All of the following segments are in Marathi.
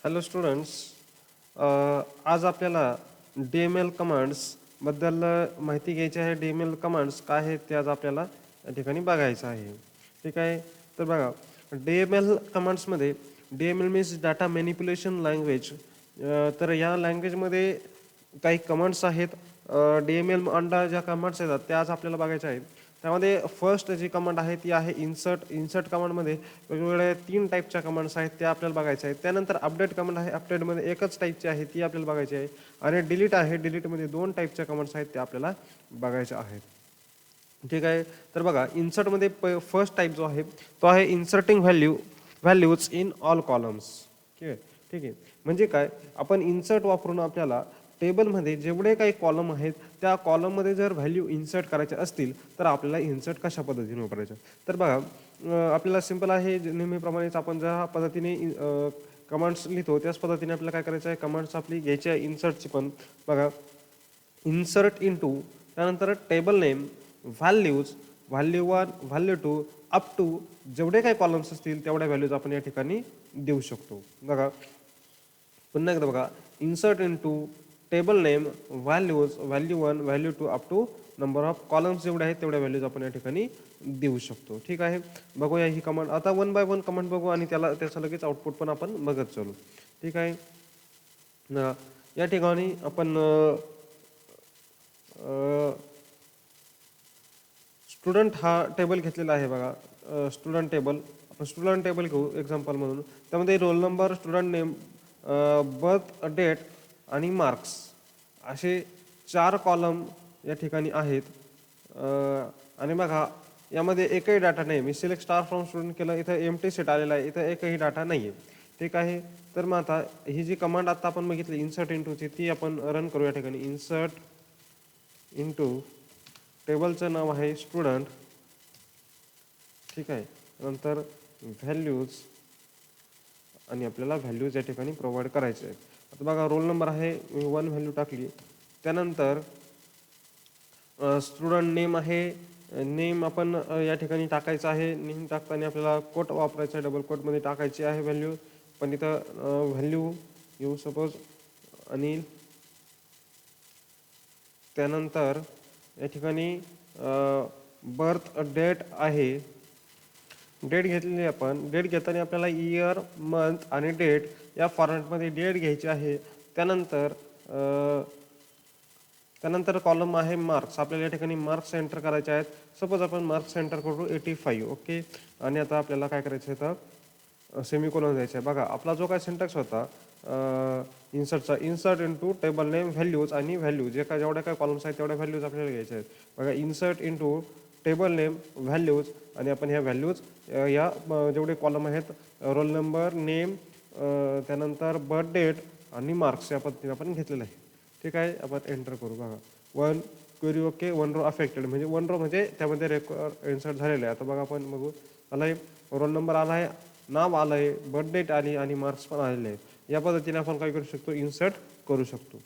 हॅलो स्टुडंट्स, आज आपल्याला DML कमांड्सबद्दल माहिती घ्यायची आहे. DML कमांड्स काय आहेत ते आज आपल्याला या ठिकाणी बघायचं आहे. ठीक आहे, तर बघा DML कमांड्समध्ये DML means data manipulation language. तर या लँग्वेजमध्ये काही कमांड्स आहेत. DML अंडर ज्या कमांड्स येतात त्या आज आपल्याला बघायच्या आहेत. त्यामध्ये फर्स्ट जी कमांड आहे ती आहे इन्सर्ट कमांडमध्ये वेगवेगळ्या 3 टाईपच्या कमांड्स आहेत त्या आपल्याला बघायच्या आहेत. त्यानंतर अपडेट कमांड आहे, अपडेटमध्ये एकच टाईपची आहे ती आपल्याला बघायची आहे. आणि डिलीट आहे, डिलीटमध्ये 2 टाईपच्या कमांड्स आहेत त्या आपल्याला बघायच्या आहेत. ठीक आहे, तर बघा इन्सर्टमध्ये फर्स्ट टाईप जो आहे तो आहे inserting values in all columns. ठीक आहे, म्हणजे काय, आपण इन्सर्ट वापरून आपल्याला टेबलमध्ये जेवढे काही कॉलम आहेत त्या कॉलममध्ये जर व्हॅल्यू इन्सर्ट करायचे असतील तर आपल्याला इन्सर्ट कशा पद्धतीने वापरायचं. तर बघा आपल्याला सिंपल आहे, नेहमीप्रमाणेच आपण ज्या पद्धतीने कमांड्स लिहितो त्याच पद्धतीने आपल्याला काय करायचं आहे, कमांड्स आपली घ्यायची आहे इन्सर्टची पण. बघा इन्सर्ट इंटू, त्यानंतर table name, values, value 1, value 2 up to जेवढे काही कॉलम्स असतील तेवढ्या व्हॅल्यूज आपण या ठिकाणी देऊ शकतो. बघा पुन्हा एकदा बघा, insert into table name, values, value 1, value 2 up to number of columns जेवढे आहेत तेवढ्या व्हॅल्यूज आपण या ठिकाणी देऊ शकतो. ठीक आहे, बघूया ही कमांड आता 1 बाय 1 कमांड बघू आणि त्याचं लगेच आउटपुट पण आपण बघत चालू. ठीक आहे, या ठिकाणी आपण स्टुडंट हा टेबल घेतलेला आहे. बघा स्टुडंट टेबल, आपण स्टुडंट टेबल घेऊ एक्झाम्पल म्हणून. त्यामध्ये roll number, student name, birth date आणि मार्क्स असे 4 कॉलम या ठिकाणी आहेत. आणि बघा यामध्ये एकही डाटा नाही. मी सिलेक्ट स्टार फ्रॉम स्टुडंट केलं, इथं एम्प्टी सेट आलेला आहे, इथं एकही डाटा नाही आहे. ठीक आहे, तर मग आता ही जी कमांड आता आपण बघितली इन्सर्ट इंटूची ती आपण रन करू. या ठिकाणी इन्सर्ट इंटू, टेबलचं नाव आहे स्टुडंट. ठीक आहे, नंतर व्हॅल्यूज आणि आपल्याला व्हॅल्यूज या ठिकाणी प्रोव्हाइड करायचे आहेत. आता बघा रोल नंबर आहे, मी 1 व्हॅल्यू टाकली. त्यानंतर स्टुडंट नेम आहे, नेम आपण या ठिकाणी टाकायचं आहे. नेम टाकताना आपल्याला कोट वापरायचा आहे, डबल कोटमध्ये टाकायची आहे व्हॅल्यू. पण इथं व्हॅल्यू येऊ सपोज अनिल. त्यानंतर या ठिकाणी बर्थ डेट आहे, डेट घेतलेली आपण. डेट घेताना आपल्याला इयर, मंथ आणि डेट या फॉर्मॅटमध्ये डेट घ्यायची आहे. त्यानंतर कॉलम आहे मार्क्स, आपल्याला या ठिकाणी मार्क्स एंटर करायचे आहेत. सपोज आपण मार्क्स एंटर करू 85. ओके, आणि आता आपल्याला काय करायचं आहे तर सेमीकोलन द्यायचं आहे. बघा आपला जो काय सिंटॅक्स होता इन्सर्टचा, insert into table name, values आणि व्हॅल्यू जेवढ्या काय कॉलम्स आहेत तेवढ्या व्हॅल्यूज आपल्याला घ्यायच्या आहेत. बघा insert into table name, values आणि आपण ह्या व्हॅल्यूज या जेवढे कॉलम आहेत रोल नंबर, नेम, त्यानंतर बर्थ डेट आणि मार्क्स या पद्धतीने आपण घेतलेलं आहे. ठीक आहे, आपण एंटर करू. बघा 1 क्वेरी ओके, 1 रो अफेक्टेड, म्हणजे 1 रो म्हणजे त्यामध्ये रेकॉर्ड इन्सर्ट झालेलं आहे. आता बघा आपण बघू, आला आहे रोल नंबर, आला आहे नाव, आलं आहे बर्थ डेट आली आणि मार्क्स पण आलेले आहेत. या पद्धतीने आपण काय करू शकतो, इन्सर्ट करू शकतो.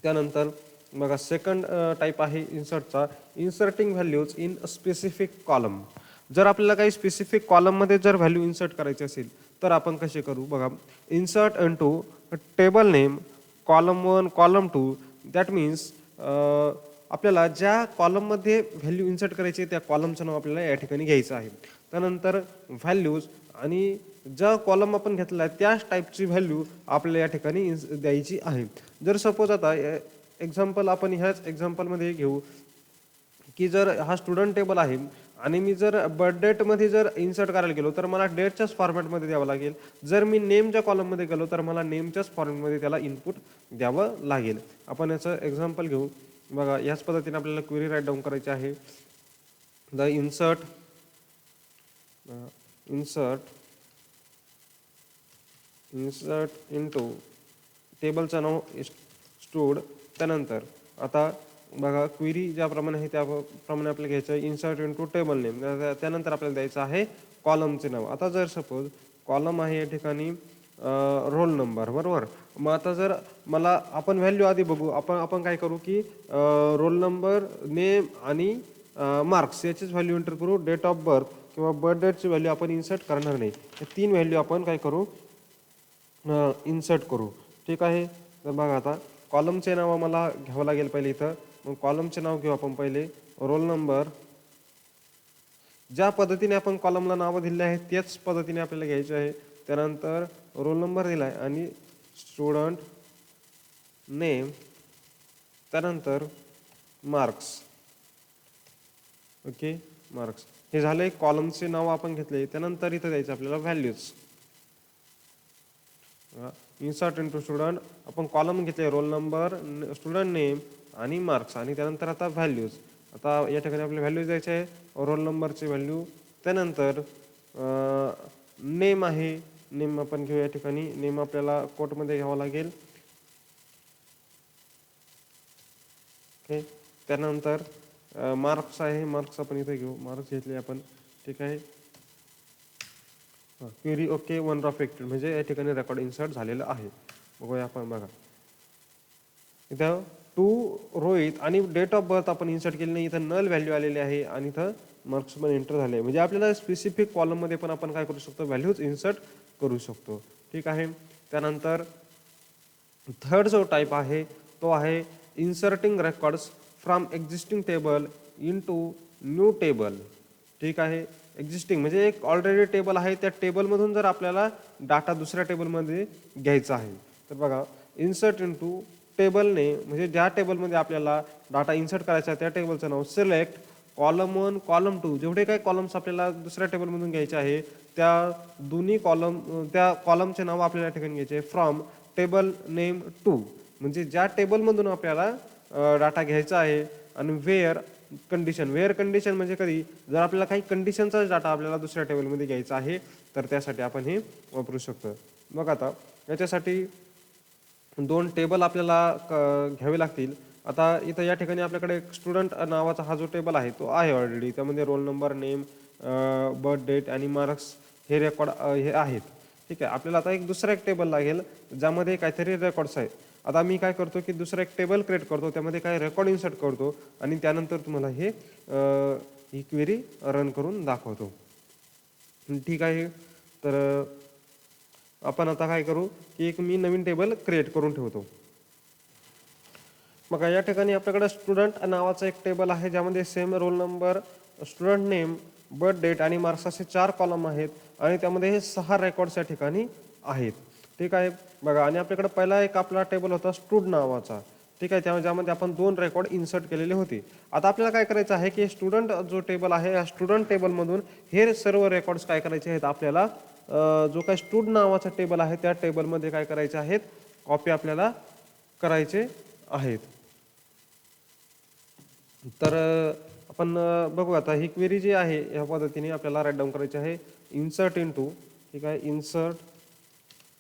त्यानंतर बघा सेकंड टाईप आहे इन्सर्टचा, inserting values in specific column. जर आपल्याला काही स्पेसिफिक कॉलममध्ये जर व्हॅल्यू इन्सर्ट करायची असेल तर आपण कसे करू. बघा insert into table name, column 1, column 2. That means आपल्याला ज्या कॉलममध्ये व्हॅल्यू इन्सर्ट करायची त्या कॉलमचं नाव आपल्याला या ठिकाणी घ्यायचं आहे. त्यानंतर व्हॅल्यूज आणि ज्या कॉलम आपण घेतला आहे त्याच टाईपची व्हॅल्यू आपल्याला या ठिकाणी द्यायची आहे. जर सपोज आता एक्झाम्पल आपण ह्याच एक्झाम्पलमध्ये घेऊ की जर हा स्टुडंट टेबल आहे आणि मी जर बर्थ डेटमध्ये जर इन्सर्ट करायला गेलो तर मला डेटच्याच फॉर्मॅटमध्ये द्यावं लागेल. जर मी नेमच्या कॉलममध्ये गेलो तर मला नेमच्याच फॉर्मॅटमध्ये त्याला इनपुट द्यावं लागेल. आपण याचं एक्झाम्पल घेऊ. बघा याच पद्धतीने आपल्याला क्वेरी राईट डाऊन करायची आहे. द इन्सर्ट इंटू टेबलचं नाव स्टूड. त्यानंतर आता बघा क्वेरी ज्याप्रमाणे आहे त्याप्रमाणे आपल्याला घ्यायचं आहे इन्सर्ट इंटू टेबल नेम. त्यानंतर आपल्याला द्यायचं आहे कॉलमचे नाव. आता जर सपोज कॉलम आहे या ठिकाणी रोल नंबर, बरोबर. मग आता जर मला आपण व्हॅल्यू आधी बघू. आपण काय करू की रोल नंबर, नेम आणि मार्क्स याचीच व्हॅल्यू एंटर करू. डेट ऑफ बर्थ किंवा बर्थ डेटची व्हॅल्यू आपण इन्सर्ट करणार नाही. हे 3 व्हॅल्यू आपण काय करू इन्सर्ट करू. ठीक आहे. तर बघा आता कॉलमचे नाव मला घ्यावं लागेल पहिले इथं. मग कॉलमचे नाव घेऊ आपण पहिले. Roll number. ज्या पद्धतीने आपण कॉलमला नावं दिलेली आहेत त्याच पद्धतीने आपल्याला घ्यायचे आहे. त्यानंतर रोल नंबर दिला आहे आणि स्टुडंट नेम, त्यानंतर मार्क्स. Okay, marks. हे झाले कॉलमचे नाव आपण घेतले. त्यानंतर इथं द्यायचं आपल्याला व्हॅल्यूज. Insert into student. आपण कॉलम घेतले रोल नंबर, स्टुडंट नेम आणि मार्क्स आणि त्यानंतर आता व्हॅल्यूज. आता या ठिकाणी आपल्याला व्हॅल्यूज द्यायचे आहे. रोल नंबरची व्हॅल्यू, त्यानंतर नेम आहे. नेम आपण घेऊ. या ठिकाणी नेम आपल्याला कोटमध्ये घ्यावा लागेल. ओके, त्यानंतर मार्क्स आहे. मार्क्स आपण इथे घेऊ. मार्क्स घेतले आपण. ठीक आहे. Query okay, one drop acted म्हणजे या ठिकाणी रेकॉर्ड इन्सर्ट झालेलं आहे. बघूया आपण. बघा इथं टू रोहित आणि डेट ऑफ बर्थ आपण इन्सर्ट केली नाही. इथं नल व्हॅल्यू आलेली आहे आणि इथं मार्क्स पण एंटर झाले. म्हणजे आपल्याला स्पेसिफिक कॉलममध्ये पण आपण काय करू शकतो, व्हॅल्यूज इन्सर्ट करू शकतो. ठीक आहे. त्यानंतर थर्ड जो टाईप आहे तो आहे inserting records from existing table into new table. ठीक आहे. एक्झिस्टिंग म्हणजे एक ऑलरेडी टेबल आहे, त्या टेबलमधून जर आपल्याला डाटा दुसऱ्या टेबलमध्ये घ्यायचा आहे तर बघा इन्सर्ट इनटू टेबलने म्हणजे ज्या टेबलमध्ये आपल्याला डाटा इन्सर्ट करायचा आहे त्या टेबलचं नाव सिलेक्ट कॉलम 1 कॉलम 2 जेवढे काही कॉलम्स आपल्याला दुसऱ्या टेबलमधून घ्यायचे आहे त्या दोन्ही कॉलम त्या कॉलमचे नाव आपल्याला ठिकाणी घ्यायचे फ्रॉम टेबल नेम 2 म्हणजे ज्या टेबलमधून आपल्याला डाटा घ्यायचा आहे. आणि वेअर कंडिशन म्हणजे कधी जर आपल्याला काही कंडिशनचा डाटा आपल्याला दुसऱ्या टेबलमध्ये घ्यायचा आहे तर त्यासाठी आपण हे वापरू शकतो. मग आता याच्यासाठी दोन टेबल आपल्याला घ्यावे लागतील. आता इथं या ठिकाणी आपल्याकडे स्टुडंट नावाचा हा जो टेबल आहे तो आहे ऑलरेडी. त्यामध्ये roll number, name, birth date आणि मार्क्स हे रेकॉर्ड हे आहेत. ठीक आहे. आपल्याला आता दुसरा एक टेबल लागेल ज्यामध्ये काहीतरी रेकॉर्ड्स आहेत. आता मी काय करतो की दुसरा एक टेबल क्रिएट करतो, त्यामध्ये काही रेकॉर्ड इन्सर्ट करतो आणि त्यानंतर तुम्हाला ही क्वेरी रन करून दाखवतो. ठीक आहे. तर आपण आता काय करू की एक मी नवीन टेबल क्रिएट करून ठेवतो. मग या ठिकाणी आपल्याकडे स्टुडंट नावाचा एक टेबल आहे ज्यामध्ये same roll number, student name, birth date आणि मार्क्स असे 4 कॉलम आहेत आणि त्यामध्ये हे 6 रेकॉर्ड्स या ठिकाणी आहेत. ठीक आहे. बघा आणि आपल्याकडे पहिला एक आपला टेबल होता स्टूड नावाचा. ठीक आहे. त्यामुळे ज्यामध्ये आपण 2 रेकॉर्ड इन्सर्ट केलेले होते. आता आपल्याला काय करायचं आहे की स्टुडंट जो टेबल आहे या स्टुडंट टेबलमधून हे सर्व रेकॉर्ड्स काय करायचे आहेत आपल्याला जो काही स्टूड नावाचा टेबल आहे त्या टेबलमध्ये काय करायचे आहेत, कॉपी आपल्याला करायचे आहेत. तर आपण बघू आता ही क्वेरी जी आहे ह्या पद्धतीने आपल्याला राईट डाऊन करायची आहे. Insert into. ठीक आहे.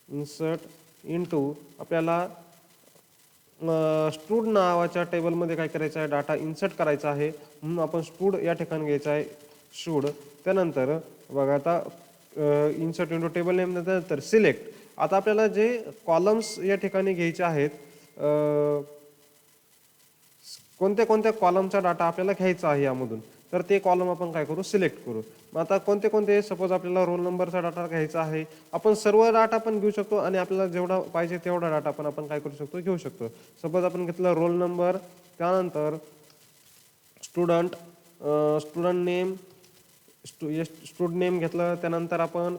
इन्सर्ट इनटू आपल्याला स्टूड नावाच्या टेबलमध्ये काय करायचं आहे, डाटा इन्सर्ट करायचा आहे. म्हणून आपण स्टूड या ठिकाणी घ्यायचं आहे स्टूड. त्यानंतर बघा आता इन्सर्ट इनटू टेबल नेम नंतर सिलेक्ट. आता आपल्याला जे कॉलम्स या ठिकाणी घ्यायचे आहेत कोणत्या कोणत्या कॉलमचा डाटा आपल्याला घ्यायचा आहे यामधून तर ते कॉलम आपण काय करू, सिलेक्ट करू. मग आता कोणते कोणते सपोज आपल्याला रोल नंबरचा डाटा घ्यायचा आहे. आपण सर्व डाटा पण घेऊ शकतो आणि आपल्याला जेवढा पाहिजे तेवढा डाटा पण आपण काय करू शकतो, घेऊ शकतो. सपोज आपण घेतलं रोल नंबर, त्यानंतर स्टुडंट नेम, स्टुडंट नेम घेतलं. त्यानंतर आपण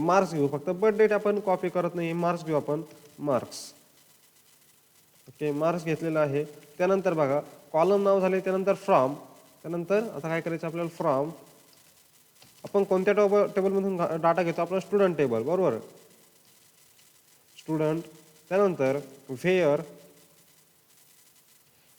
मार्क्स घेऊ. फक्त बर्थ डेट आपण कॉपी करत नाही, मार्क्स घेऊ आपण मार्क्स. ओके, मार्क्स घेतलेला आहे. त्यानंतर बघा कॉलम नाव झाले. त्यानंतर फ्रॉम. त्यानंतर आता काय करायचं आपल्याला फ्रॉम आपण कोणत्या टेबलमधून डाटा घेतो, आपला स्टुडंट टेबल बरोबर, स्टुडंट. त्यानंतर व्हेअर.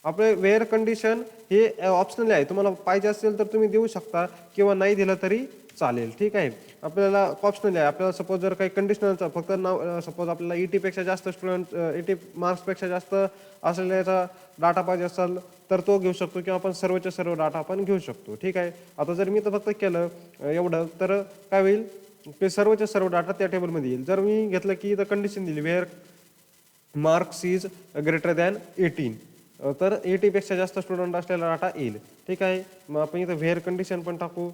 आपले वेअर कंडिशन हे ऑप्शनल आहे, तुम्हाला पाहिजे असेल तर तुम्ही देऊ शकता किंवा नाही दिलं तरी चालेल. ठीक आहे. आपल्याला ऑप्शनल आहे. आपल्याला सपोज जर काही कंडिशनलचा फक्त नाव सपोज आपल्याला 80 पेक्षा जास्त स्टुडंट 80 मार्क्सपेक्षा जास्त असलेल्याचा डाटा पाहिजे असेल तर तो घेऊ शकतो किंवा आपण सर्वच्या सर्व डाटा आपण घेऊ शकतो. ठीक आहे. आता जर मी तर फक्त केलं एवढं तर काय होईल, ते सर्वच्या सर्व डाटा त्या टेबलमध्ये येईल. जर मी घेतलं की इथं कंडिशन दिली where marks is greater than 18 तर 80 पेक्षा जास्त स्टुडंट असलेला डाटा येईल. ठीक आहे. मग आपण इथं व्हेअर कंडिशन पण टाकू.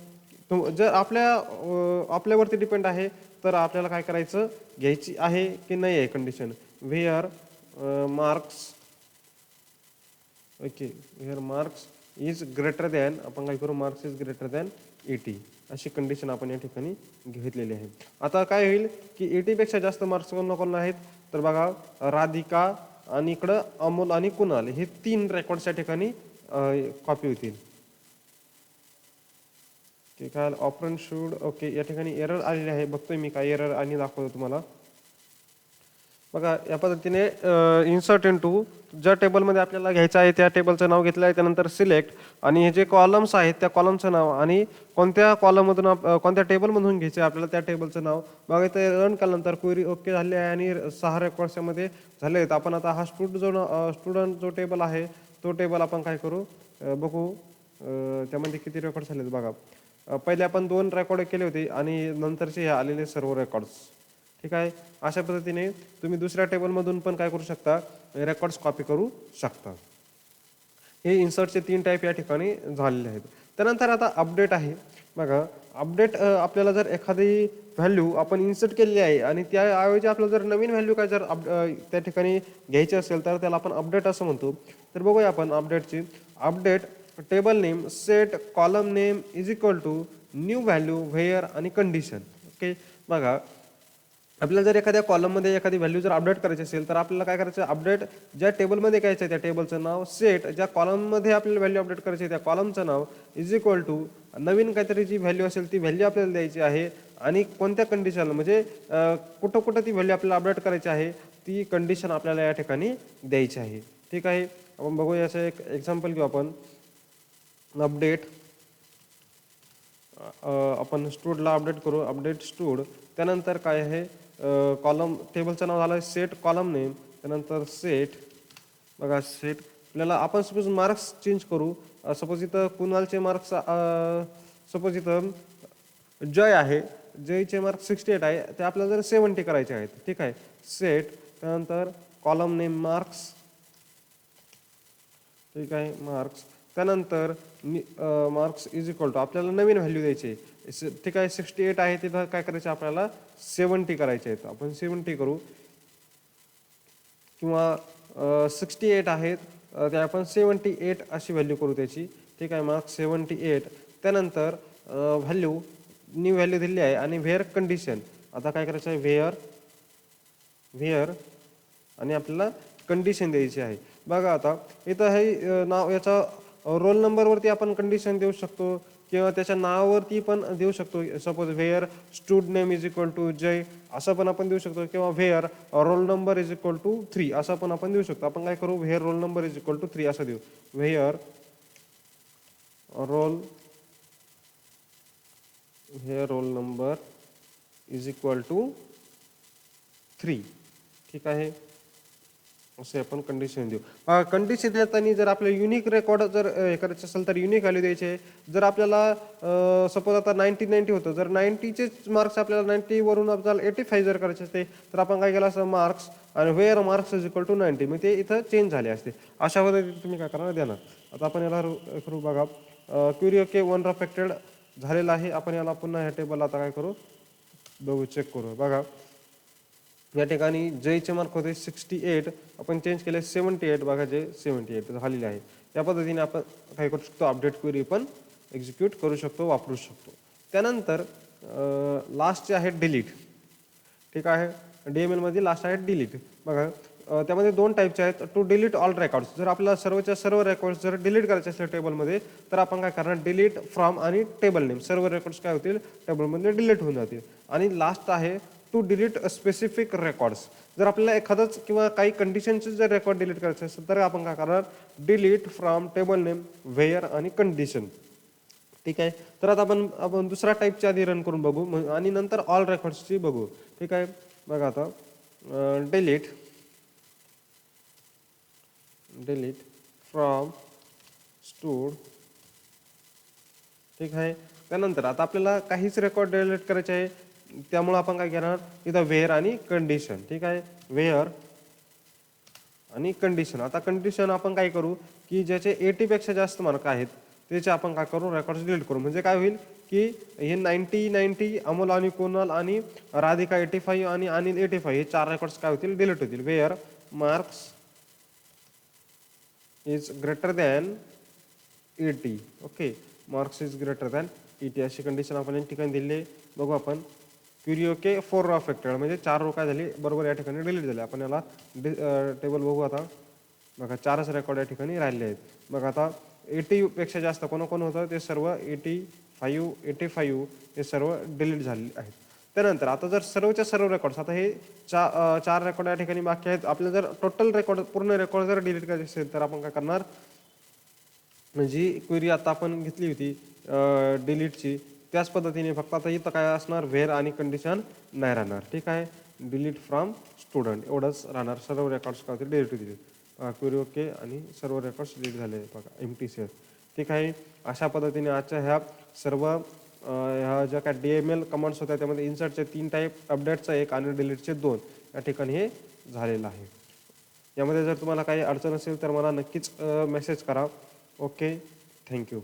जर आपल्यावरती डिपेंड आहे तर आपल्याला काय करायचं, घ्यायची आहे की नाही आहे condition. Where marks, okay, where marks is greater than, आपण काय करू, मार्क्स इज ग्रेटर दॅन 80, अशी कंडिशन आपण या ठिकाणी घेतलेली आहे. आता काय होईल की 80 पेक्षा जास्त मार्क्स कोण आहेत, तर बघा राधिका आणि इकडं अमोल आणि कुणाल, हे 3 रेकॉर्ड्स या ठिकाणी कॉपी होतील. ठीक आहे, ऑपरंट शूड, ओके, या ठिकाणी एरर आलेली आहे, बघतोय मी काय एरर आणि दाखवतो तुम्हाला. बघा या पद्धतीने इन्सर्ट इनटू, ज्या टेबलमध्ये आपल्याला घ्यायचं आहे त्या टेबलचं नाव घेतलं आहे, त्यानंतर सिलेक्ट, आणि हे जे कॉलम्स आहेत त्या कॉलमचं नाव आणि कोणत्या कॉलममधून कोणत्या टेबलमधून घ्यायचे आपल्याला त्या टेबलचं नाव. बघा इथे रन केल्यानंतर क्वेरी ओके झाली आहे आणि 6 रेकॉर्ड्स यामध्ये झाले आहेत. आपण आता हा स्टुडंट जो टेबल आहे तो टेबल आपण काय करू, बघू त्यामध्ये किती रेकॉर्ड झालेत. बघा पहिले आपण 2 रेकॉर्ड केले होते आणि नंतरचे हे आलेले सर्व रेकॉर्ड्स. ठीक आहे, अशा पद्धतीने तुम्ही दुसऱ्या टेबलमधून पण काय करू शकता, रेकॉर्ड्स कॉपी करू शकता. हे इन्सर्टचे 3 टाईप या ठिकाणी झालेले आहेत. त्यानंतर आता अपडेट आहे. बघा अपडेट, आपल्याला जर एखादी व्हॅल्यू आपण इन्सर्ट केलेली आहे आणि त्याऐवजी आपल्याला जर नवीन व्हॅल्यू काय जर त्या ठिकाणी घ्यायची असेल तर त्याला आपण अपडेट असं म्हणतो. तर बघूया आपण अपडेटची. Update table name set column name is equal to new value where आणि कंडिशन. ओके, बघा आपल्याला जर एखाद्या कॉलममध्ये एखादी व्हॅल्यू जर अपडेट करायची असेल तर आपल्याला काय करायचं, अपडेट ज्या टेबलमध्ये घ्यायचं आहे त्या टेबलचं नाव, सेट ज्या कॉलममध्ये आपल्याला व्हॅल्यू अपडेट करायची आहे त्या कॉलमचं नाव, इज इक्वल टू नवीन काहीतरी जी व्हॅल्यू असेल ती व्हॅल्यू आपल्याला द्यायची आहे आणि कोणत्या कंडिशन, म्हणजे कुठं कुठं ती व्हॅल्यू आपल्याला अपडेट करायची आहे ती कंडिशन आपल्याला या ठिकाणी द्यायची आहे. ठीक आहे, आपण बघूया असं एक एक्झाम्पल घेऊ आपण. अपडेट, आपण स्टूडला अपडेट करू, अपडेट स्टूड, त्यानंतर काय आहे कॉलम, टेबलचं नाव झालं सेट कॉलम नेम, त्यानंतर सेट, बघा सेट आपल्याला आपण सपोज मार्क्स चेंज करू. सपोज इथं कुणालचे मार्क्स, सपोज इथं जय आहे, जयचे मार्क्स 68 आहे, ते आपल्याला जर 70 करायचे आहेत. ठीक आहे, सेट, त्यानंतर कॉलम नेम मार्क्स, ठीक आहे मार्क्स, त्यानंतर मार्क्स इज इक्वल टू आपल्याला नवीन व्हॅल्यू द्यायची. ठीक आहे, 68 आहे तिथं काय करायचं आपल्याला 70 करायचे आहेत, आपण 70 करू. किंवा 68 आहेत ते आपण 78 अशी व्हॅल्यू करू त्याची. ठीक आहे, मार्क्स 78, त्यानंतर व्हॅल्यू न्यू व्हॅल्यू दिली आहे आणि व्हेअर कंडिशन. आता काय करायचं आहे, व्हेअर आणि आपल्याला कंडिशन द्यायची आहे. बघा आता इथं हे नाव, याचा रोल नंबरवरती आपण कंडिशन देऊ शकतो किंवा त्याच्या नावावरती पण देऊ शकतो. Suppose where stud name is equal to Jay असं पण आपण देऊ शकतो, किंवा where roll number is equal to 3 असं पण आपण देऊ शकतो. आपण काय करू, where roll number is equal to 3 असं देऊ. Where roll number is equal to 3. ठीक आहे, असे आपण कंडिशन देऊ. कंडिशन देताना जर आपल्याला युनिक रेकॉर्ड जर हे करायचं असेल तर युनिक व्हॅल्यू द्यायचे. जर आपल्याला सपोज आता 90 होतं, जर 90चे मार्क्स आपल्याला 90 वरून आपल्याला 85 जर करायचे असते तर आपण काय केलं असं, मार्क्स आणि where marks is equal to 90, मग ते इथं चेंज झाले असते. अशा पद्धतीने तुम्ही काय करणार देणार. आता आपण याला करू, बघा क्वेरी ओके 1 अफेक्टेड झालेला आहे. आपण याला पुन्हा ह्या टेबल आता काय करू, बघू, चेक करू. बघा या ठिकाणी जयचे मार्क होते 68, आपण चेंज केले 78. बघा जे 78 झालेले आहे. या पद्धतीने आपण काय करू शकतो, अपडेट क्वेरी पण एक्झिक्यूट करू शकतो, वापरू शकतो. त्यानंतर लास्टचे आहे डिलीट. ठीक आहे, DML मध्ये लास्ट आहे डिलीट. बघा त्यामध्ये 2 टाईपचे आहेत. टू डिलीट ऑल रेकॉर्ड्स, जर आपल्याला सर्वच्या सर्व रेकॉर्ड्स जर डिलीट करायचे असतील टेबलमध्ये तर आपण काय करणार, डिलीट फ्रॉम आणि टेबल नेम, सर्व रेकॉर्ड्स काय होतील टेबलमध्ये डिलीट होऊन जातील. आणि लास्ट आहे टू डिलीट स्पेसिफिक रेकॉर्ड्स, जर आपल्याला एखादंच किंवा काही कंडिशनचे जर रेकॉर्ड डिलीट करायचे असेल तर आपण काय करणार, delete from table name where आणि कंडिशन. ठीक आहे, तर आता आपण दुसरा टाईपच्या आधी रन करून बघू आणि नंतर ऑल रेकॉर्ड्सची बघू. ठीक आहे, बघा आता डिलीट फ्रॉम स्टूड. ठीक आहे, त्यानंतर आता आपल्याला काहीच रेकॉर्ड डिलीट करायचे आहे त्यामुळे आपण काय करणार, इथं व्हेअर आणि कंडिशन. ठीक आहे, व्हेअर आणि कंडिशन. आता कंडिशन आपण काय करू की ज्याचे 80 पेक्षा जास्त मार्क आहेत त्याचे आपण काय करू रेकॉर्ड्स डिलीट करू. म्हणजे काय होईल की हे 90 अमोल आणि कुणाल आणि राधिका 85 आणि अनिल 85 हे 4 रेकॉर्ड्स काय होतील डिलीट होतील. Where marks is greater than 80. Okay, marks is greater than 80 अशी कंडिशन आपण या ठिकाणी दिली आहे. बघू आपण क्युरी ओके 4 रो अफेक्टेड म्हणजे 4 रो काय झाली बरोबर या ठिकाणी डिलीट झाले. आपण याला टेबल बघू आता. बघा 4च रेकॉर्ड या ठिकाणी राहिले आहेत. बघा आता 80 पेक्षा जास्त कोण होतं ते सर्व 85 हे सर्व डिलीट झालेले आहेत. त्यानंतर आता जर सर्वच्या सर्व रेकॉर्ड्स आता हे 4 रेकॉर्ड या ठिकाणी बाकी आहेत. आपल्याला जर टोटल रेकॉर्ड पूर्ण रेकॉर्ड जर डिलीट करायचे असेल तर आपण काय करणार, जी क्वेरी आता आपण घेतली होती डिलीटची त्याच पद्धतीने फक्त आता इथं काय असणार व्हेअर आणि कंडिशन नाही राहणार. ठीक आहे, डिलीट फ्रॉम स्टुडंट एवढंच राहणार. सर्व रेकॉर्ड्स काय होते डिलीट होतील. क्वेरी ओके आणि सर्व रेकॉर्ड्स डिलीट झाले बघा एम्प्टी सेल. ठीक आहे, अशा पद्धतीने आजच्या ह्या सर्व ह्या ज्या काय DML कमांड्स होत्या त्यामध्ये इन्सर्टचे 3 टाईप, अपडेटचा 1 आणि डिलीटचे 2 या ठिकाणी हे झालेलं आहे. यामध्ये जर तुम्हाला काही अडचण असेल तर मला नक्कीच मेसेज करा. Okay, thank you.